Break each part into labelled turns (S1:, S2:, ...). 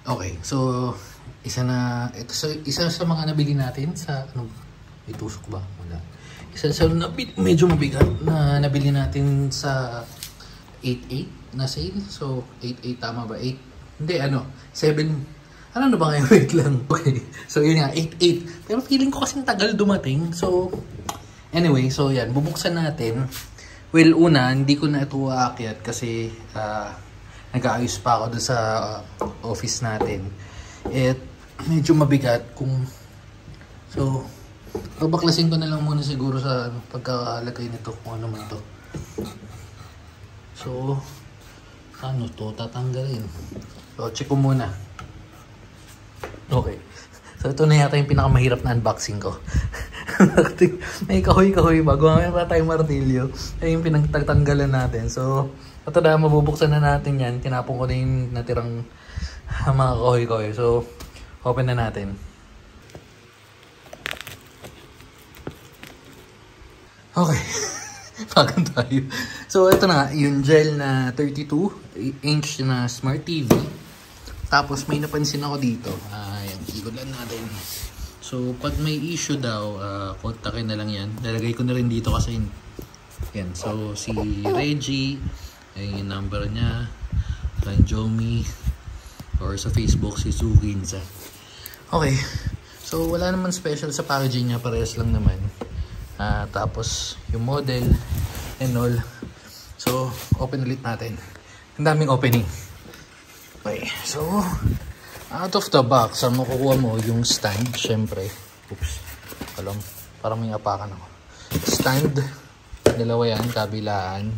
S1: Okay, so isa sa mga nabili natin sa ano, itusok ba? Wala. Isa sa medyo mabigat na nabili natin sa 8.8 na sale. So 8.8 tama ba? 8. Hindi 7. Ano na ba ngayon? Wait lang. Okay. So yun nga 8.8. Pero feeling ko kasi tagal dumating. So anyway, so yan bubuksan natin. Well, una, hindi ko na ito aakyat kasi nag-aayos pa ako doon sa office natin. At medyo mabigat kung... So, babaklasin ko na lang muna siguro sa pagkakalagay nito kung ano man to. So, ano to? Tatanggalin. So, check ko muna. Okay. So, ito na yata yung pinakamahirap na unboxing ko. May kahoy-kahoy ba? Gumamit pa tayong martilyo. Ay yung pinagtanggalan natin. So, ito na, mabubuksan na natin yan. Tinapon ko na yung natirang mga kahoy-kahoy. So, open na natin. Okay. Pagan tayo. So, ito na, yung gel na 32-inch na Smart TV. Tapos, may napansin ako dito. Ayan, igulan natin. So, pag may issue daw, kontakin na lang yan. Lalagay ko na rin dito kasi yan. So, si Reggie, ay yung number niya. Kay Jomi, or sa Facebook, si Suginza. Okay. So, wala naman special sa packaging niya. Parehas lang naman. Tapos, yung model and all. So, open ulit natin. Ang daming opening. Okay. So, out of the box, ang makukuha mo yung stand, syempre. Oops. Alam, parang may apakan ako. Stand. Dalawa yan, kabilaan.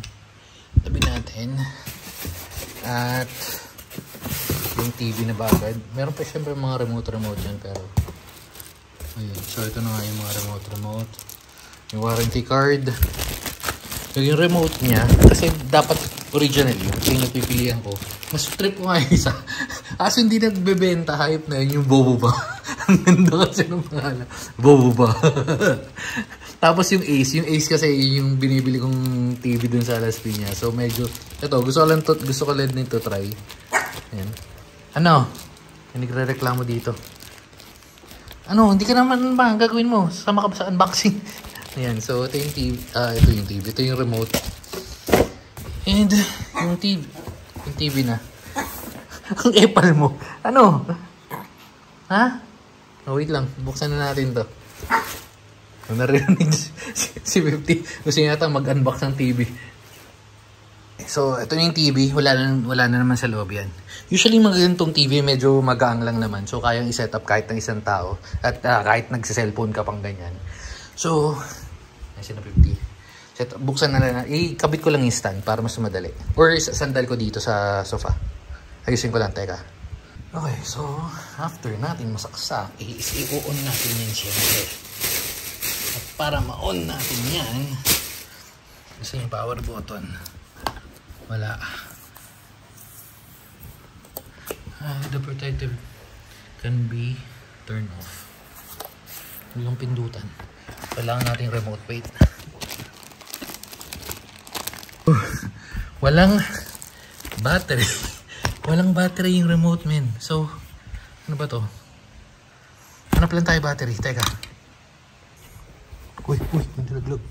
S1: Tabi natin. At yung TV na bagad. Meron pa syempre mga remote yan, pero ayun. So, ito na nga yung mga remote. Yung warranty card. Yung remote niya, kasi dapat original yun. So, yung napipilihan ko. Mas trip ko nga yung isa. Kaso hindi nagbebenta, hype na yun, yung Bobo ba? Ang ganda kasi ng pangalan. Bobo ba? Tapos yung Ace kasi yung binibili kong TV dun sa Las Piñas. So medyo, ito, gusto ko lang nito try. Ayan. Ano? Nagre-reklamo dito. Ano, hindi ka naman ba ang gagawin mo? Sama ka ba sa unboxing? Ayan, so ito yung TV. Ito yung TV. Ito yung remote. And yung TV. Yung TV na. Ang epal mo. Ano? Ha? Oh, wait lang. Buksan na natin to. Kung narinig si 50. Gusto niya yata mag-unbox ng TV. So, ito yung TV. Wala na naman sa loob yan. Usually, mga ganitong TV, medyo magaang lang naman. So, kayang i-set up kahit ng isang tao. At kahit nagsiselfone ka pang ganyan. So, ayun na 50. Buksan na lang. Ikabit ko lang yung stand para mas madali. Or sandal ko dito sa sofa. Ayusin ko lang, teka. Okay, so after natin masaksak, i-on natin yan siyempre. At para ma-on natin yan, gusto yung power button. Wala. The protective can be turned off. Yung pindutan. Kailangan natin remote. Wait. Walang battery. Walang battery yung remote, men. So, ano ba to? Hanap lang tayo battery. Teka. Uy, naglalaglag.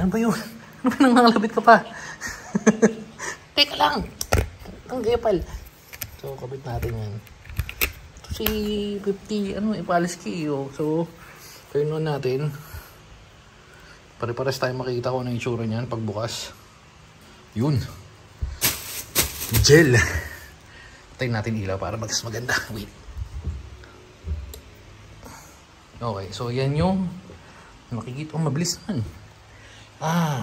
S1: Ano ba yun? Ano ba nangangalabit ka pa? Teka lang. Ang epal. So, kabit natin yan. Ito si 50, ipalis key. So, turn on natin. Pare-pares tayo makikita ko ng itsura niyan pagbukas. Yun. Gel. Tayo natin ilaw para mas maganda. Wait. Okay, so yan yung makikita. Mabilis naman.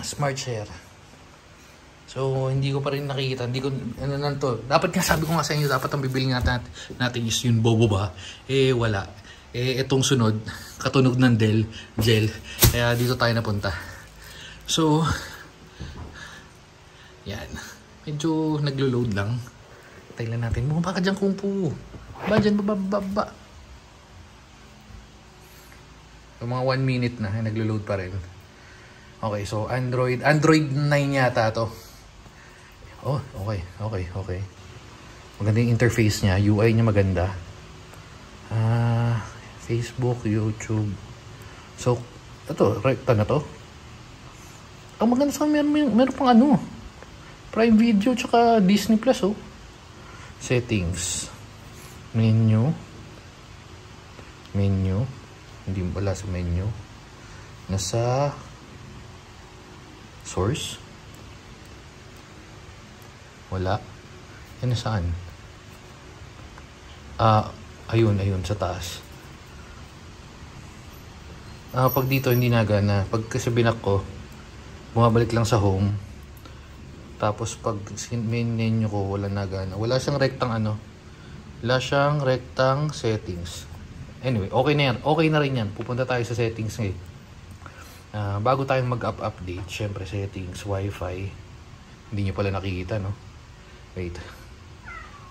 S1: Smart share. So, hindi ko pa rin nakikita. Hindi ko, dapat nga sabi ko nga sa inyo, dapat ang bibili natin is yung Bobo ba? Wala. Itong sunod, katunog ng gel. Kaya dito tayo napunta. So, yan. Medyo naglo-load lang. Tayo natin. Bumaba ka dyan, Kung Fu. Ba dyan, baba. So, mga 1 minute na. Naglo-load pa rin. Okay, so Android 9 yata to. Oh, okay. Maganda yung interface niya. UI niya maganda. Facebook, YouTube. So, ito, rekta na to. Ang maganda sa meron pang ano. Prime Video tsaka Disney Plus, oh. Settings. Menu. Hindi wala sa menu. Nasa source. Wala. Yan saan? Ayun sa taas. Pag dito hindi nagana. Pag kasi binak ko, bumabalik lang sa home. Tapos pag main menu ko, wala nagana. Wala siyang rectang ano. Wala siyang rectang settings. Anyway, okay na yan. Okay na rin yan. Pupunta tayo sa settings ngayon. Bago tayong mag-update, syempre settings, Wi-Fi. Hindi nyo pala nakikita, no? Wait.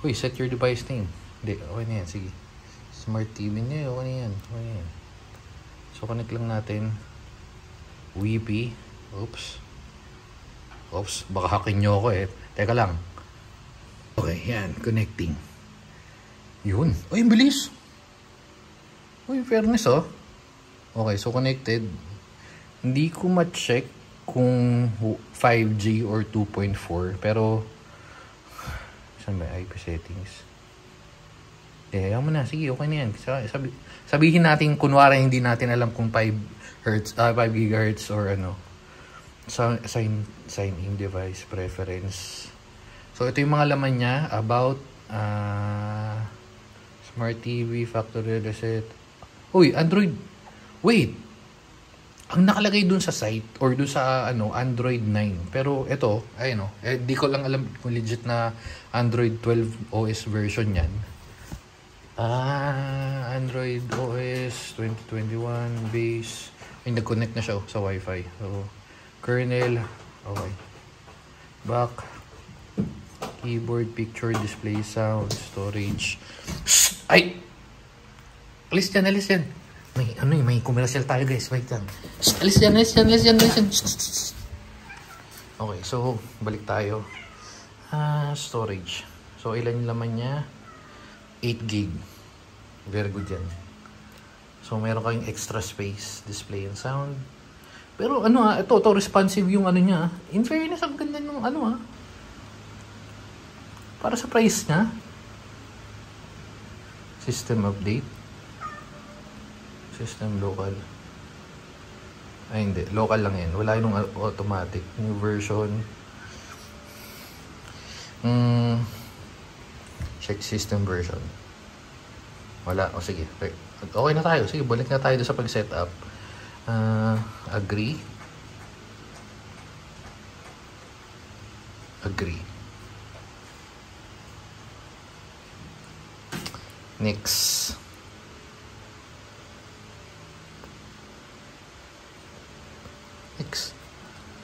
S1: Uy, set your device name. Hindi, okay na yan. Sige. Smart TV nyo, okay na yan. Okay na yan. So, connect lang natin. Wi-Fi. Oops, baka hackin nyo ako eh. Teka lang. Okay, yan. Connecting. Yun. Uy, bilis. Uy, fairness oh. Okay, so connected. Hindi ko ma-check kung 5G or 2.4. Pero, saan ba IP settings? Ayaw mo na. Sige, okay na yan. Sabihin natin, kunwari hindi natin alam kung 5 GHz or ano. Sign in device preference. So, ito yung mga laman niya about Smart TV, factory reset. Uy, Android. Wait. Ang nakalagay dun sa site or dun sa Android 9. Pero ito, ayun di ko lang alam kung legit na Android 12 OS version yan. Android OS 2021 base. Ay, nag-connect na siya sa Wi-Fi. So, kernel. Okay. Back. Keyboard, picture, display, sound, storage. Ay! Alis yan. May commercial tayo guys. Wait lang. Alis yan. Okay, so, balik tayo. Storage. So, ilan yung laman niya? 8 gig. Very good yan. So, meron kayong extra space, display and sound. Pero ito responsive yung niya. In fairness, ang ganda ng para sa price niya. System update. System local. Ay, hindi. Local lang yan. Wala yung automatic. New version. Check system version. Wala. O sige. Okay na tayo. Sige, balik na tayo sa pag-setup. Agree. Next.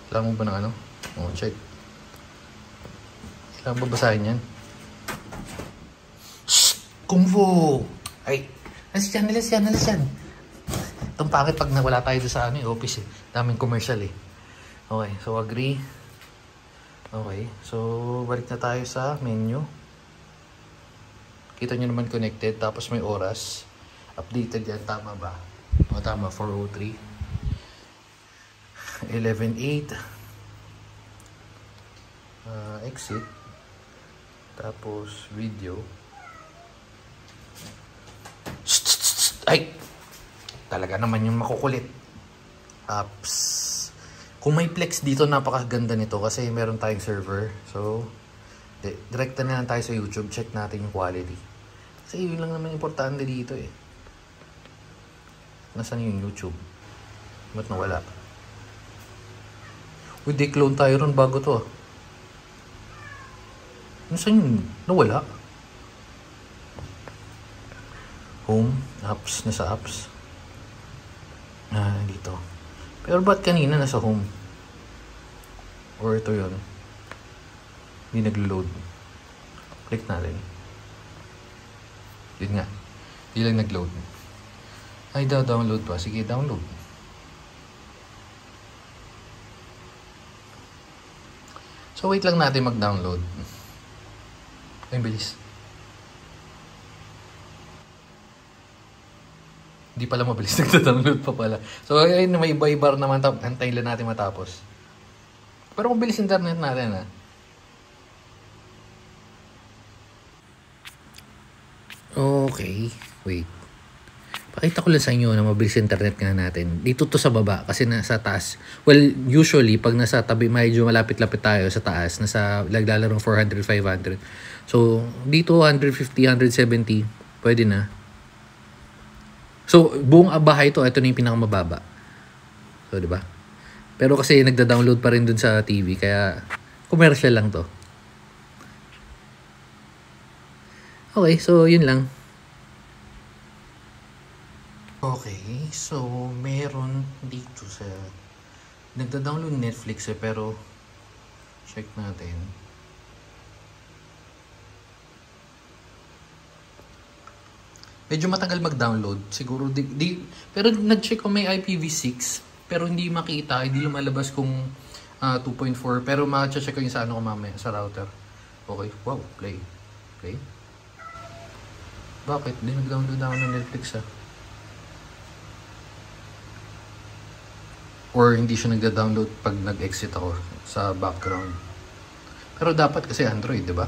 S1: Kailangan mo ba ng check. Kailangan ba basahin yan? Kung Fu! Ay, alis yan. Itong pangit pag nawala tayo sa office eh. Daming commercial eh. Okay, so agree. Okay, so balik na tayo sa menu. Kita nyo naman connected, tapos may oras. Updated yan, tama ba? O tama, 4:03. 11:08. Exit. Tapos video. Ay! Talaga naman yung makukulit. Apps. Kung may Plex dito, napakaganda nito kasi meron tayong server. So, direkta na lang tayo sa YouTube. Check natin yung quality. Kasi yun lang naman importante dito eh. Nasaan yung YouTube? Ba't nawala? Uy, di-clone tayo ron bago to ah. Nasaan yun? Nawala? Home, apps, nasa apps. Dito. Pero ba't kanina nasa home? Or ito yun? Hindi naglo-load. Click natin. Yun nga. Hindi lang nag-load. Ay, download pa. Sige, download. So, wait lang natin mag-download. Ay, bilis. Hindi pala mabilis nagda-download pa pala. So, ayun, may iba-ibar naman. Antayin lang natin matapos. Pero mabilis internet natin, ha. Okay. Wait. Pakita ko lang sa inyo na mabilis internet nga natin. Dito to sa baba kasi nasa taas. Well, usually, pag nasa tabi, medyo malapit-lapit tayo sa taas, nasa laglalarong 400, 500. So, dito 150, 170, pwede na. So, buong bahay to, ito na yung pinakamababa. So, di ba? Pero kasi nagda-download pa rin dun sa TV, kaya commercial lang to. Okay, so yun lang. Okay, so meron dito sa nagda-download Netflix pero check natin. Medyo matagal mag-download siguro pero nag-check ko may IPv6 pero hindi makita, hindi lumalabas kung 2.4 pero ma-check ko yung sa ano ko mamaya sa router. Okay, wow, play. Bakit? Di nag-download ako ng Netflix Or hindi siya nagda-download pag nag-exit ako sa background. Pero dapat kasi Android, di ba?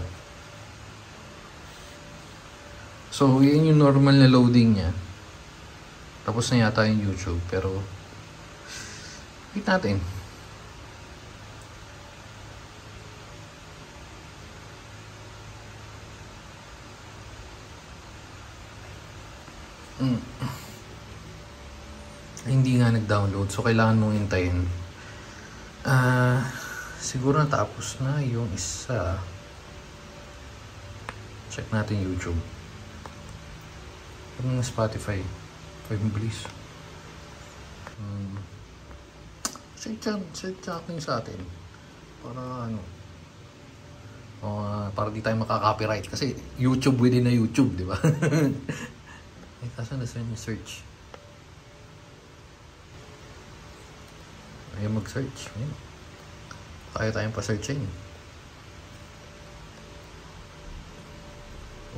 S1: So, yun yung normal na loading niya. Tapos na yata yung YouTube, pero wait natin. Hindi nga nag-download, so kailangan mong hintayin. Siguro natapos na yung isa. Check natin YouTube. Ano na Spotify? 5 bilis. Search natin sa atin. Para ano. Para di tayo makaka-copyright. Kasi YouTube within na YouTube, di ba? Kaso nasa yung search. Ayaw mag-search. Ayan. Kaya tayong pa-searchin.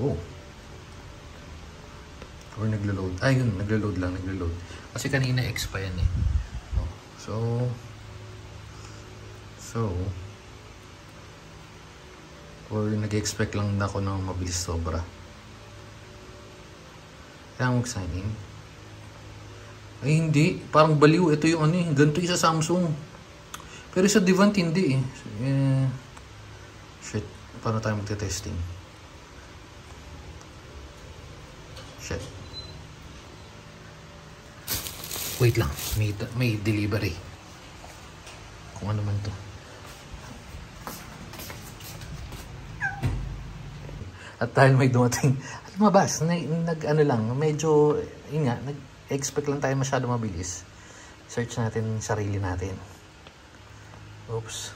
S1: Oh. Or naglo-load. Yun. Naglo-load lang. Kasi kanina X pa yan eh. Oh. So. Or nag-expect lang ako ng mabilis sobra. Kaya mag-sign in. Ay, hindi. Parang baliw. Ito yung ano eh. Ganito yung sa Samsung. Pero sa Devant, hindi eh. Shit. Paano tayo magte-testing? Shit. Wait lang. May delivery. Kung ano man to. At dahil may dumating. Lumabas. Nag-ano lang. Medyo, yun nga, expect lang tayo masyado mabilis. Search natin sarili natin. Oops.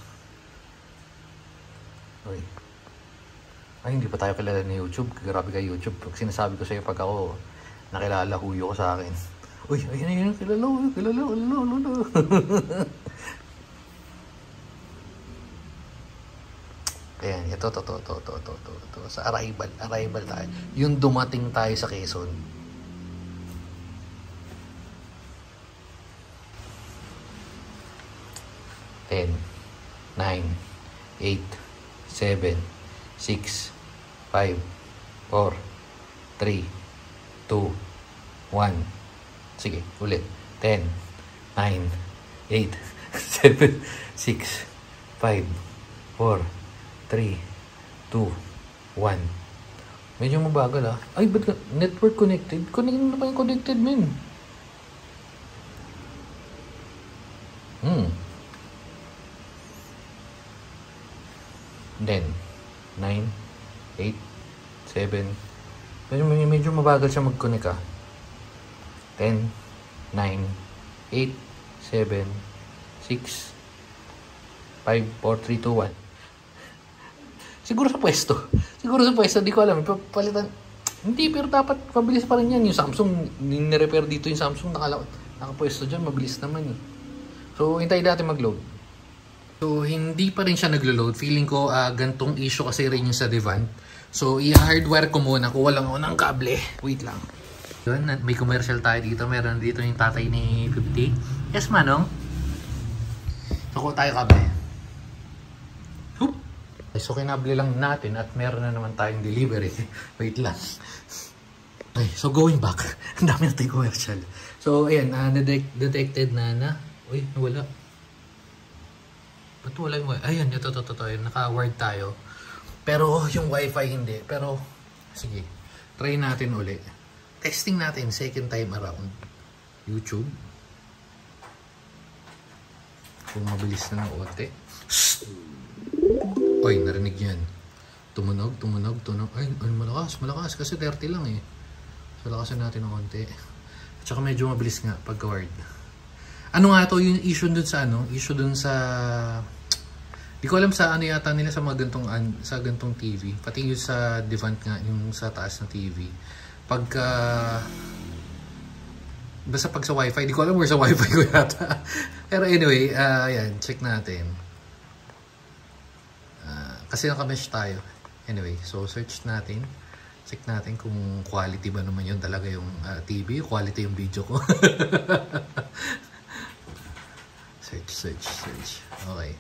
S1: Uy. Ay, hindi pa tayo kilala ni YouTube. Grabe ka YouTube. Pag sinasabi ko sa'yo pag ako nakilala, huyo ko sa akin. Uy, ayun, kilala. Ayan, ito. Sa arrival tayo. Yung dumating tayo sa Quezon. 10, 9, 8, 7, 6, 5, 4, 3, 2, 1. Sige, ulit. 10, 9, 8, 7, 6, 5, 4, 3, 2, 1. Medyo mabagal Ay, ba't network connected? Connected na pa yung connected, men. Then, 9, 8, 7. Medyo mabagal siya mag-connect 10, 9, 8, 7, 6, 5, 4, 3, 2, 1. Siguro sa pwesto, di ko alam. Palitan. Hindi, pero dapat mabilis pa rin yan. Yung Samsung, ni-repair dito yung Samsung, nakapwesto dyan, mabilis naman eh. So, hintayin natin mag-load. So, hindi pa rin siya naglo-load. Feeling ko, gantong issue kasi rin yung sa Devant. So, i-hardwire ko muna. Kuha lang ako ng kable. Wait lang. Yun, may commercial tayo dito. Meron dito yung tatay ni 50. Yes, Manong? Nakuha tayo kabe. So, kinabli lang natin at meron na naman tayong delivery. Wait lang. Okay, so going back. Ang dami natin commercial. So, ayan, detected na. Uy, nawala. Ba't wala yung wifi? Ayan, ito. Naka-word tayo. Pero yung wifi hindi. Pero, sige. Try natin uli. Testing natin second time around. YouTube. Kung mabilis na ng ote. Oy, narinig yan. Tumunog. Ay, malakas. Kasi 30 lang eh. So, lakasan natin ng konti. At saka medyo mabilis nga pagka-word. Ano nga to yung issue dun sa di ko alam sa ano yata nila sa mga gantong TV. Pati yung sa Devant nga, yung sa taas na TV. Basta pag sa wifi, di ko alam where sa wifi ko yata. Pero anyway, ayan, check natin. Kasi naka-mesh tayo. Anyway, so search natin. Check natin kung quality ba naman yun talaga yung TV. Quality yung video ko. search. Okay.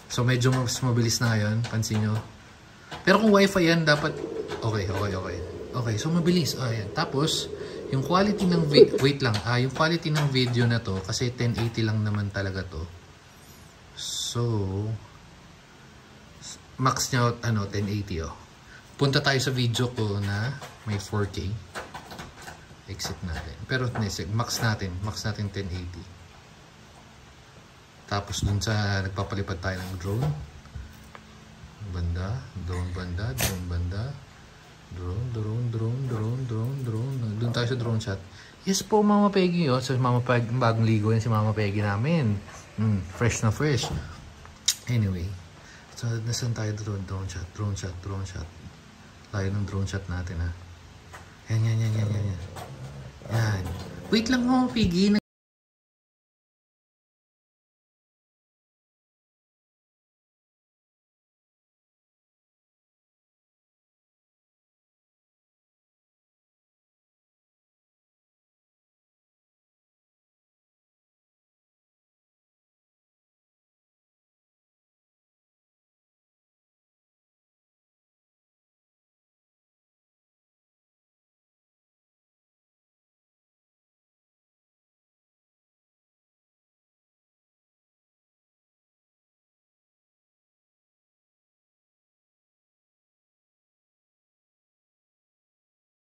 S1: So medyo mas mabilis na ngayon. Pansin nyo. Pero kung wifi yan, dapat... Okay. Okay, so mabilis. Ayan. Tapos, yung quality ng wait lang. Yung quality ng video na to, kasi 1080 lang naman talaga to. So, max niya, 1080 oh. Punta tayo sa video ko na may 4K. Exit natin. Pero, max natin 1080. Tapos, dun sa nagpapalipad tayo ng drone. Drone banda. Drone. Doon tayo sa drone shot. Yes po, Mama Peggy. Oh. So, Mama Peggy, bagong ligo yan si Mama Peggy namin. Fresh na fresh. Anyway. So, nasan tayo drone shot. Layo ng drone shot natin, ha. Yan. Wait lang, Mama Peggy.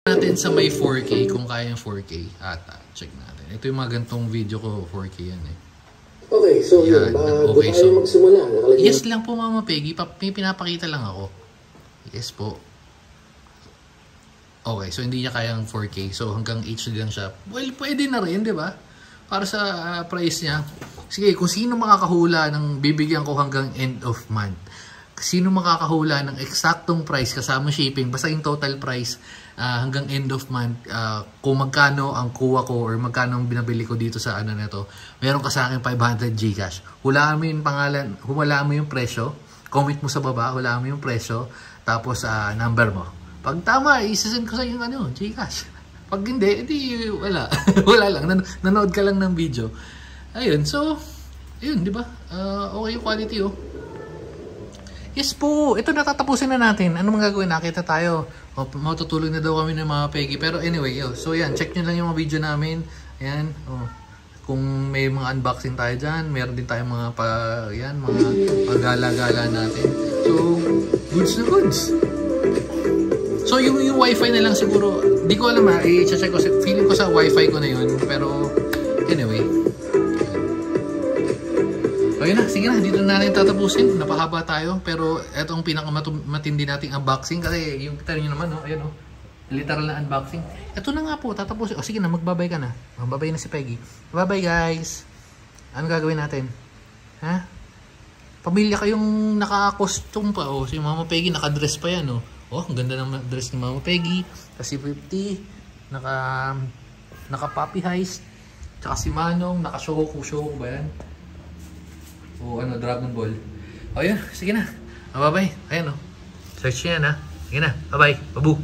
S1: Natin sa may 4K, kung kaya yung 4K ata, check natin. Ito yung mga gantong video ko, 4K yan eh.
S2: Okay, so yun,
S1: okay, so
S2: magsimula.
S1: Yes lang po, Mama Peggy, may pinapakita lang ako. Yes po. Okay, so hindi niya kayang 4K, so hanggang HD lang siya. Well, pwede na rin, di ba? Para sa price niya. Sige, kung sino makakahula ng bibigyan ko hanggang end of month. Sino makakahula ng eksaktong price kasama shipping, basta yung total price hanggang end of month, kung magkano ang kuha ko or magkano ang binabili ko dito sa ano na to, meron ka sa akin 500 Gcash. Hulaan mo yung pangalan, hulaan mo yung presyo, comment mo sa baba, hulaan mo yung presyo, tapos number mo. Pag tama, isasend ko sa yung Gcash. Pag hindi, edi wala. Wala lang, nanood ka lang ng video. Ayun, so, ayun, di ba? Okay yung quality oh. Yes po, ito natatapusin na natin. Ano mga gagawin? Nakita tayo. Matutulog na daw kami ng mga Peggy. Pero anyway, so yan, check nyo lang yung mga video namin. Ayan, kung may mga unboxing tayo dyan, meron din tayong mga mga pagala-gala natin. So, goods na goods. So, yung wifi na lang siguro, di ko alam i-check ko. Feeling ko sa wifi ko na yun. Pero, anyway. Ayun na, sige na, dito na natin tatapusin. Napahaba tayo, pero ito ang pinakamatindi nating unboxing. Kasi yung kita nyo naman, ayun literal na unboxing. Ito na nga po, tatapusin. Sige na, magbabay ka na. Magbabay na si Peggy. Bye-bye guys. Ano gagawin natin? Ha? Pamilya kayong naka-costume pa. Si Mama Peggy, naka-dress pa yan. Ang ganda ng dress ni Mama Peggy. Kasi 50, naka-puppy heist. Tsaka si Manong, naka-shoko ba yan? Dragon Ball. Ayun, sige na. Bye-bye. Ayan Search yan Sige na. Bye-bye. Babu.